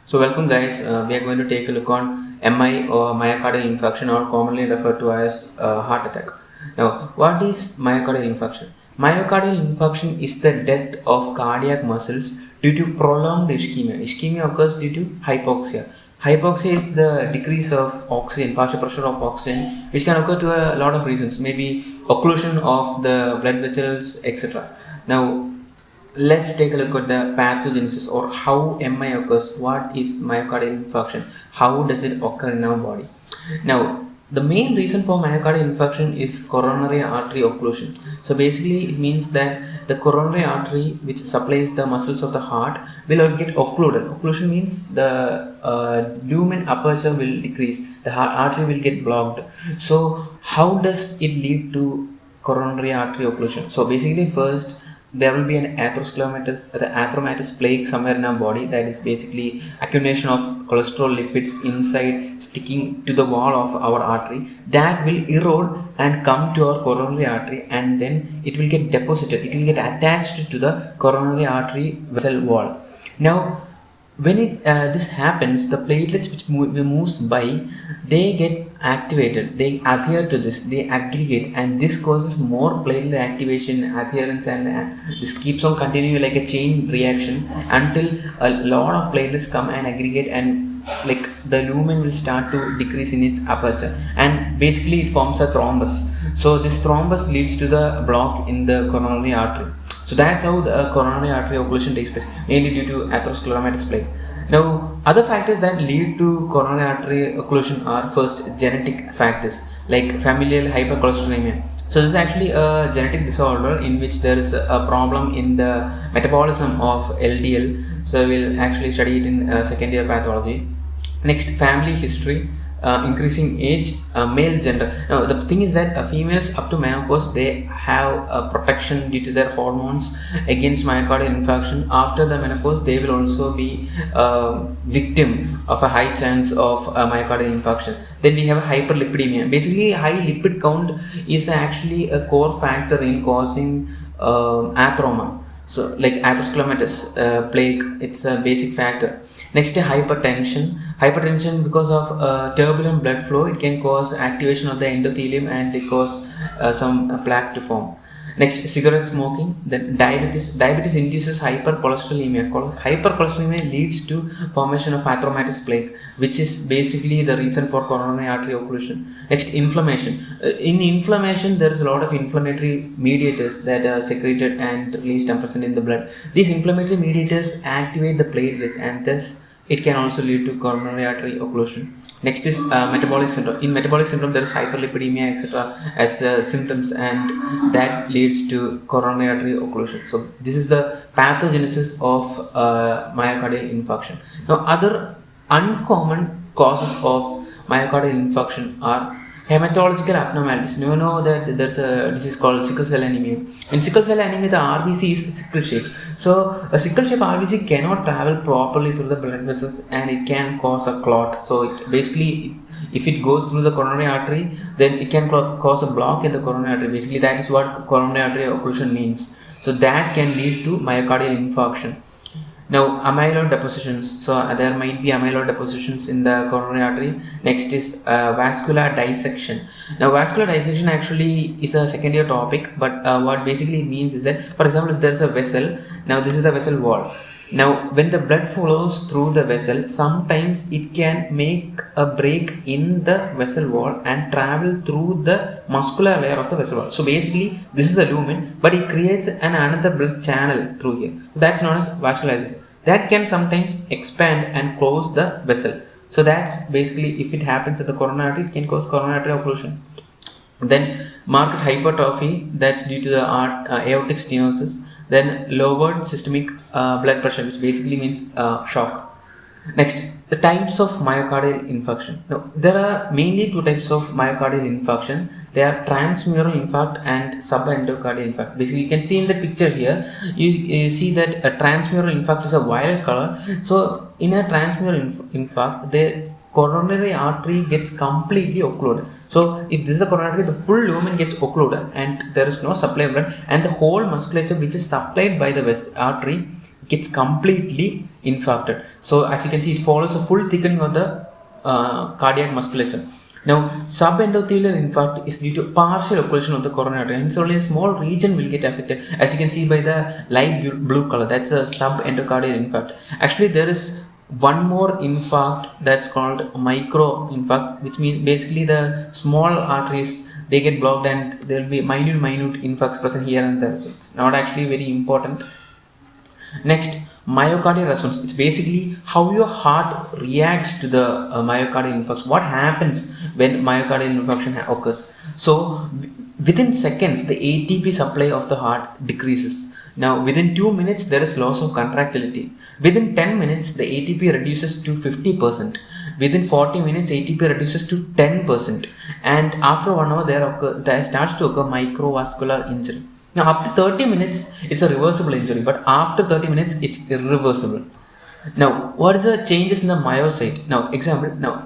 So welcome guys, we are going to take a look on MI or myocardial infarction, or commonly referred to as heart attack. Now, what is myocardial infarction? Myocardial infarction is the death of cardiac muscles due to prolonged ischemia. Ischemia occurs due to hypoxia. Hypoxia is the decrease of oxygen, partial pressure of oxygen, which can occur to a lot of reasons, maybe occlusion of the blood vessels, etc. Now, let's take a look at the pathogenesis, or how MI occurs. What is myocardial infarction? How does it occur in our body? Now, the main reason for myocardial infarction is coronary artery occlusion. So basically, it means that the coronary artery, which supplies the muscles of the heart, will get occluded. Occlusion means the lumen aperture will decrease. The artery will get blocked. So how does it lead to coronary artery occlusion? So basically, first there will be an atheromatous plaque somewhere in our body, that is basically accumulation of cholesterol lipids inside, sticking to the wall of our artery, that will erode and come to our coronary artery, and then it will get deposited, it will get attached to the coronary artery vessel wall. Now, when this happens, the platelets which moves by, they get activated, they adhere to this, they aggregate, and this causes more platelet activation, adherence, and this keeps on continuing like a chain reaction until a lot of platelets come and aggregate, and like the lumen will start to decrease in its aperture, and basically it forms a thrombus. So this thrombus leads to the block in the coronary artery. So that's how the coronary artery occlusion takes place, mainly due to atheroscleromatous plaque. Now, other factors that lead to coronary artery occlusion are, first, genetic factors like familial hypercholesterolemia. So this is actually a genetic disorder in which there is a problem in the metabolism of LDL. So we'll actually study it in second year pathology. Next, family history, increasing age, male gender. Now the thing is that females up to menopause, they have a protection due to their hormones against myocardial infarction. After the menopause, they will also be victim of a high chance of myocardial infarction. Then we have hyperlipidemia. Basically, high lipid count is actually a core factor in causing atheroma. So like atheroscleromatous plaque, it's a basic factor. Next, hypertension. Hypertension, because of turbulent blood flow, it can cause activation of the endothelium, and it cause some plaque to form. Next, cigarette smoking. Then diabetes. Diabetes induces hypercholesterolemia. Hypercholesterolemia leads to formation of atheromatous plaque, which is basically the reason for coronary artery occlusion. Next, inflammation. In inflammation, there is a lot of inflammatory mediators that are secreted and released and present in the blood. These inflammatory mediators activate the platelets, and thus it can also lead to coronary artery occlusion. Next is metabolic syndrome. In metabolic syndrome, there is hyperlipidemia, etc., as symptoms, and that leads to coronary artery occlusion. So this is the pathogenesis of myocardial infarction. Now, other uncommon causes of myocardial infarction are hematological abnormalities. You know that there's a disease called sickle cell anemia. In sickle cell anemia, the RBC is sickle shape. So a sickle shape RBC cannot travel properly through the blood vessels, and it can cause a clot. So it basically, if it goes through the coronary artery, then it can cause a block in the coronary artery. Basically, that is what coronary artery occlusion means. So that can lead to myocardial infarction. Now, amyloid depositions. So there might be amyloid depositions in the coronary artery. Next is vascular dissection. Now, vascular dissection actually is a second year topic, but what basically it means is that, for example, if there is a vessel, now this is the vessel wall. Now, when the blood flows through the vessel, sometimes it can make a break in the vessel wall and travel through the muscular layer of the vessel wall. So basically, this is the lumen, but it creates another blood channel through here. So that's known as vascularization. That can sometimes expand and close the vessel. So that's basically, if it happens at the coronary artery, it can cause coronary artery occlusion. Then marked hypertrophy, that's due to the aortic stenosis. Then lowered systemic blood pressure, which basically means shock. Next, the types of myocardial infarction. Now, there are mainly two types of myocardial infarction. They are transmural infarct and subendocardial infarct. Basically, you can see in the picture here, you see that a transmural infarct is a violet color. So, in a transmural infarct, the coronary artery gets completely occluded. So if this is the coronary artery, the full lumen gets occluded and there is no supply of blood, and the whole musculature which is supplied by the artery gets completely infarcted. So as you can see, it follows a full thickening of the cardiac musculature. Now, subendothelial infarct is due to partial occlusion of the coronary artery. Hence, only a small region will get affected. As you can see by the light blue color, that's a subendocardial infarct. Actually, there is one more infarct that's called micro infarct, which means basically the small arteries they get blocked and there will be minute infarcts present here and there. So it's not actually very important. Next, myocardial response. It's basically how your heart reacts to the myocardial infarction. What happens when myocardial infarction occurs? So, within seconds, the ATP supply of the heart decreases. Now, within 2 minutes, there is loss of contractility. Within 10 minutes, the ATP reduces to 50%. Within 40 minutes, ATP reduces to 10%. And after 1 hour, there starts to occur microvascular injury. Now, up to 30 minutes, it's a reversible injury, but after 30 minutes, it's irreversible. Now, what is the changes in the myocyte? Now,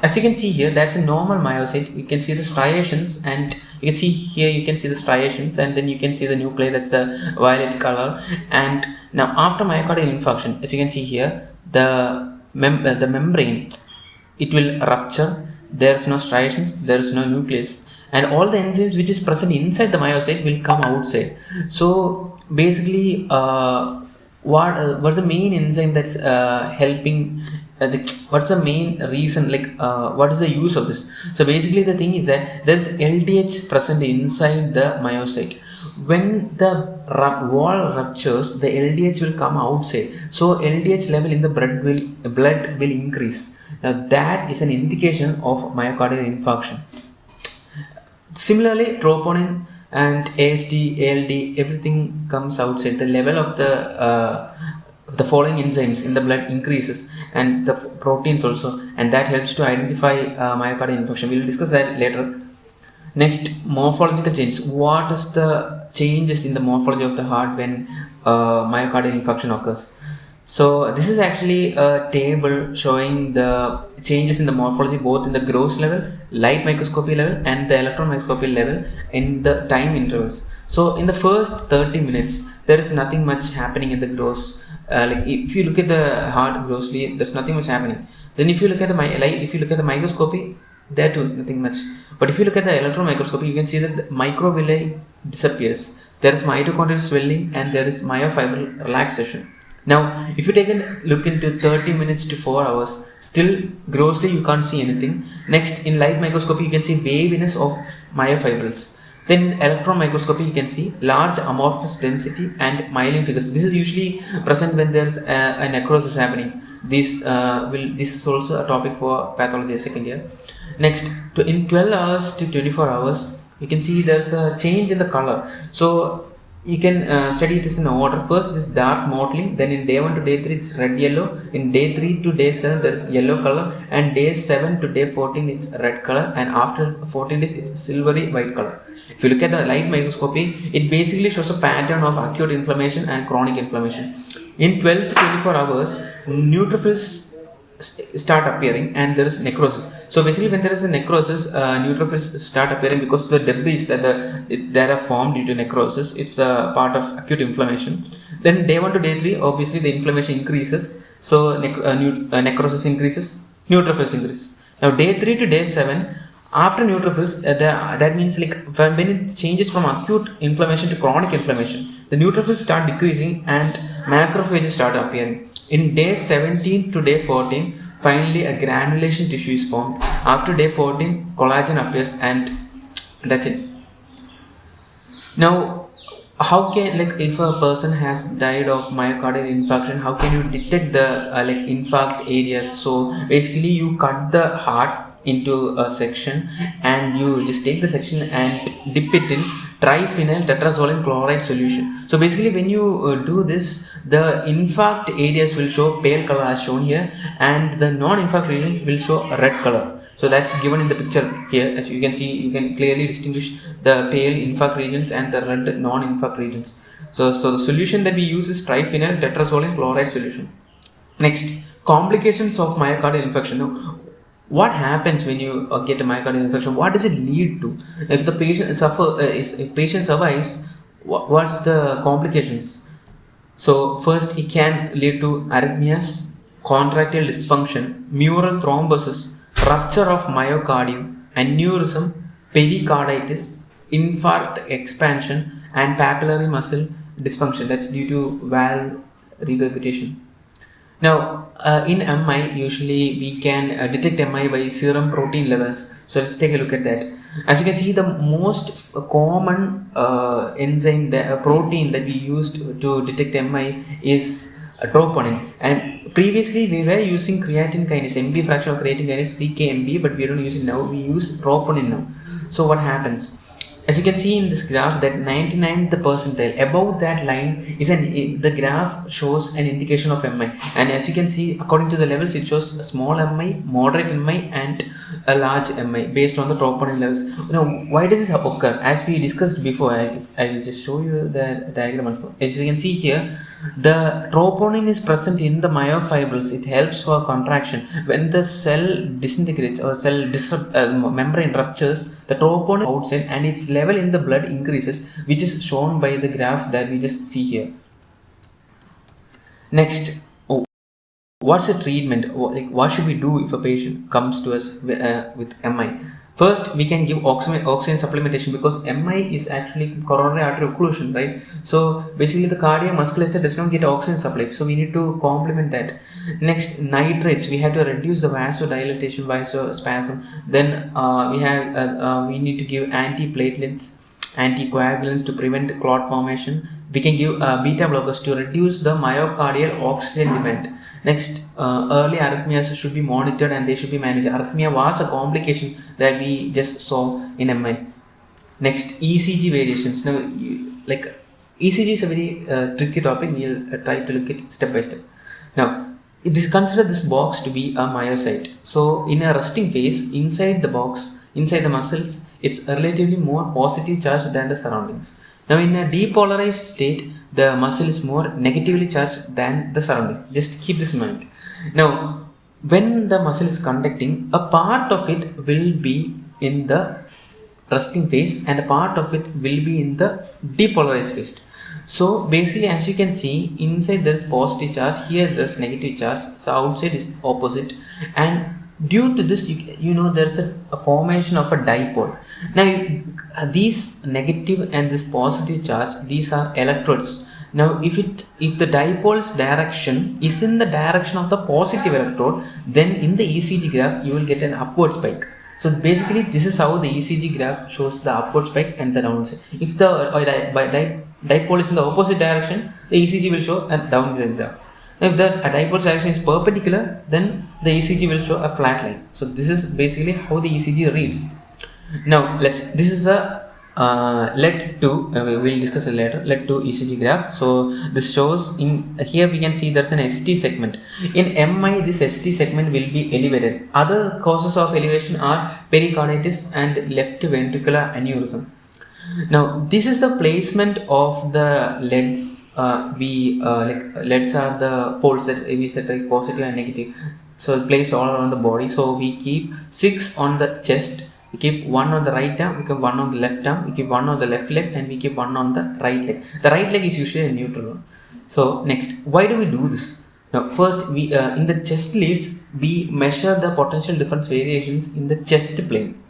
as you can see here, that's a normal myocyte. You can see the striations, and you can see here, you can see the striations, and then you can see the nuclei, that's the violet color. And now, after myocardial infarction, as you can see here, the membrane, it will rupture. There's no striations, there's no nucleus, and all the enzymes which is present inside the myocyte will come outside. So basically, what's the main enzyme that's helping? What's the main reason? What is the use of this? So basically, the thing is that there's LDH present inside the myocyte. When the wall ruptures, the LDH will come outside. So LDH level in the blood will increase. Now that is an indication of myocardial infarction. Similarly, troponin and AST, ALD, everything comes outside. The level of the following enzymes in the blood increases, and the proteins also, and that helps to identify myocardial infarction. We will discuss that later. Next, morphological changes. What is the changes in the morphology of the heart when myocardial infarction occurs? So this is actually a table showing the changes in the morphology both in the gross level, light microscopy level, and the electron microscopy level in the time intervals. So in the first 30 minutes, there is nothing much happening in the gross. If you look at the heart grossly, there's nothing much happening. Then if you look at the microscopy, there too nothing much. But if you look at the electron microscopy, you can see that the microvilli disappears. There is mitochondrial swelling and there is myofibril relaxation. Now, if you take a look into 30 minutes to 4 hours, still grossly you can't see anything. Next, in light microscopy, you can see waviness of myofibrils. Then in electron microscopy, you can see large amorphous density and myelin figures. This is usually present when there's a necrosis happening. This is also a topic for pathology second year. Next, in 12 hours to 24 hours, you can see there's a change in the color. So you can study it as in order. First is dark mottling, then in day 1 to day 3 it's red yellow, in day 3 to day 7 there is yellow color, and day 7 to day 14 it's red color, and after 14 days it's silvery white color. If you look at the light microscopy, it basically shows a pattern of acute inflammation and chronic inflammation. In 12 to 24 hours, neutrophils start appearing and there is necrosis. So basically, when there is a necrosis, neutrophils start appearing because the debris that are formed due to necrosis, it's a part of acute inflammation. Then day 1 to day 3, obviously the inflammation increases, so necrosis increases, neutrophils increases. Now day 3 to day 7, after neutrophils, that means when it changes from acute inflammation to chronic inflammation, the neutrophils start decreasing and macrophages start appearing. In day 17 to day 14, finally a granulation tissue is formed. After day 14, collagen appears, and that's it. Now, how can, if a person has died of myocardial infarction, how can you detect the infarct areas? So basically, you cut the heart into a section and you just take the section and dip it in triphenyl tetrazoline chloride solution. So basically, when you do this, the infarct areas will show pale color as shown here, and the non-infarct regions will show red color. So that's given in the picture here. As you can see, you can clearly distinguish the pale infarct regions and the red non-infarct regions. So the solution that we use is triphenyl tetrazoline chloride solution. Next, complications of myocardial infarction. Now, what happens when you get a myocardial infarction? What does it lead to? If the patient survives, what's the complications? So first, it can lead to arrhythmias, contractile dysfunction, mural thrombosis, rupture of myocardium, aneurysm, pericarditis, infarct expansion, and papillary muscle dysfunction. That's due to valve regurgitation. Now, in MI, usually we can detect MI by serum protein levels. So let's take a look at that. As you can see, the most common enzyme, protein that we used to detect MI is troponin. And previously we were using creatine kinase, MB fraction of creatine kinase, CKMB, but we don't use it now. We use troponin now. So what happens? As you can see in this graph, that 99th percentile above that line is the graph shows an indication of MI, and as you can see, according to the levels, it shows a small MI, moderate MI, and a large MI based on the troponin levels. Now, why does this occur? As we discussed before, I will just show you the diagram. As you can see here, the troponin is present in the myofibrils. It helps for contraction. When the cell disintegrates or membrane ruptures, the troponin outside and its level in the blood increases, which is shown by the graph that we just see here. Next, what's the treatment? What should we do if a patient comes to us with MI? First, we can give oxygen supplementation, because MI is actually coronary artery occlusion, right? So basically the cardiomusculature does not get oxygen supply, so we need to complement that. Next, nitrates, we have to reduce the vasodilatation, vasospasm. Then we need to give antiplatelets, anticoagulants to prevent clot formation. We can give beta blockers to reduce the myocardial oxygen demand. Next, early arrhythmias should be monitored and they should be managed. Arrhythmia was a complication that we just saw in MI. Next, ECG variations. Now, ECG is a very tricky topic. We'll try to look at it step by step. Now, consider this box to be a myocyte. So, in a resting phase, inside the box, inside the muscles, it's relatively more positive charged than the surroundings. Now, in a depolarized state, the muscle is more negatively charged than the surrounding. Just keep this in mind. Now, when the muscle is contracting, a part of it will be in the resting phase and a part of it will be in the depolarized phase. So basically, as you can see, inside there is positive charge, here there is negative charge, so outside is opposite, and due to this, there is a formation of a dipole. Now, these negative and this positive charge, these are electrodes. Now, if the dipole's direction is in the direction of the positive electrode, then in the ECG graph you will get an upward spike. So basically, this is how the ECG graph shows the upward spike and the downward spike. If the dipole is in the opposite direction, the ECG will show a downward graph. Now, if the dipole's direction is perpendicular, then the ECG will show a flat line. So this is basically how the ECG reads. Now, this is a we'll discuss it later, LED 2 ECG graph. So this shows here we can see there's an ST segment. In MI, this ST segment will be elevated. Other causes of elevation are pericarditis and left ventricular aneurysm. Now, this is the placement of the LEDs. LEDs are the poles that we said, like positive and negative. So placed all around the body. So we keep 6 on the chest. We keep 1 on the right arm, we keep 1 on the left arm, we keep 1 on the left leg, and we keep 1 on the right leg. The right leg is usually a neutral one. So next, why do we do this? Now, first, we in the chest leads, we measure the potential difference variations in the chest plane.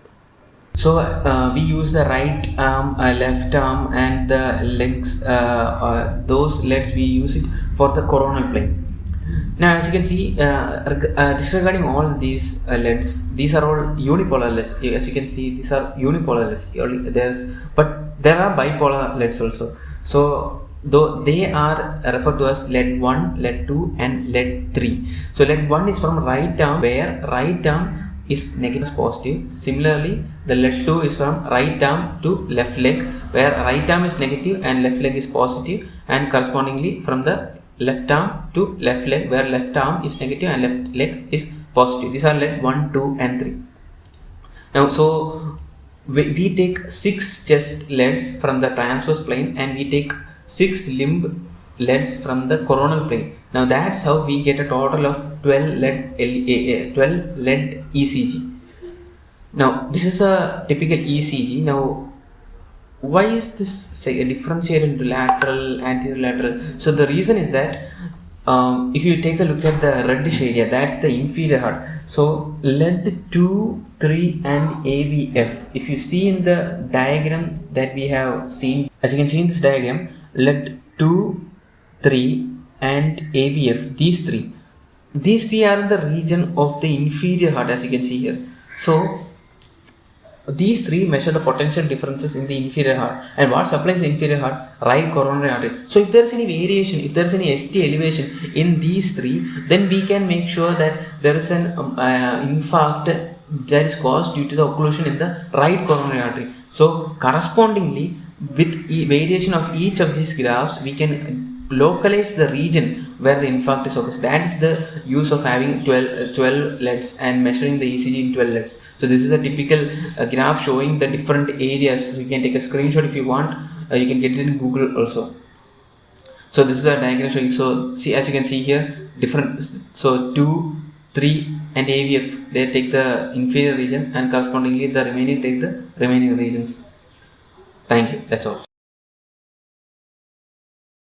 So we use the right arm, left arm, and the legs. Those legs we use it for the coronal plane. Now, as you can see, disregarding all these LEDs, these are all unipolar LEDs. As you can see, these are unipolar LEDs. But there are bipolar LEDs also. So, though they are referred to as LED 1, LED 2, and LED 3. So, LED 1 is from right arm, where right arm is negative positive. Similarly, the LED 2 is from right arm to left leg, where right arm is negative and left leg is positive, and correspondingly from the left arm to left leg, where left arm is negative and left leg is positive. These are LED 1, 2, and 3. Now, so we take 6 chest LEDs from the transverse plane and we take 6 limb LEDs from the coronal plane. Now, that's how we get a total of 12 LED ECG. Now, this is a typical ECG. Now, why is this say differentiated into lateral, anterior, lateral? So the reason is that if you take a look at the reddish area, that's the inferior heart. So length 2, 3 and AVF. If you see in the diagram that we have seen, as you can see in this diagram, length 2, 3 and AVF, these three are in the region of the inferior heart, as you can see here. So these three measure the potential differences in the inferior heart. And what supplies the inferior heart? Right coronary artery. So if there is any variation, if there is any ST elevation in these three, then we can make sure that there is an infarct that is caused due to the occlusion in the right coronary artery. So correspondingly, with variation of each of these graphs, we can localize the region where the infarct is occurs. That is the use of having 12 LEDs and measuring the ECG in 12 LEDs. So this is a typical graph showing the different areas. You can take a screenshot if you want. You can get it in Google also. So this is a diagram showing. So see, as you can see here, different. So 2, 3 and AVF, they take the inferior region, and correspondingly the remaining take the remaining regions. Thank you. That's all.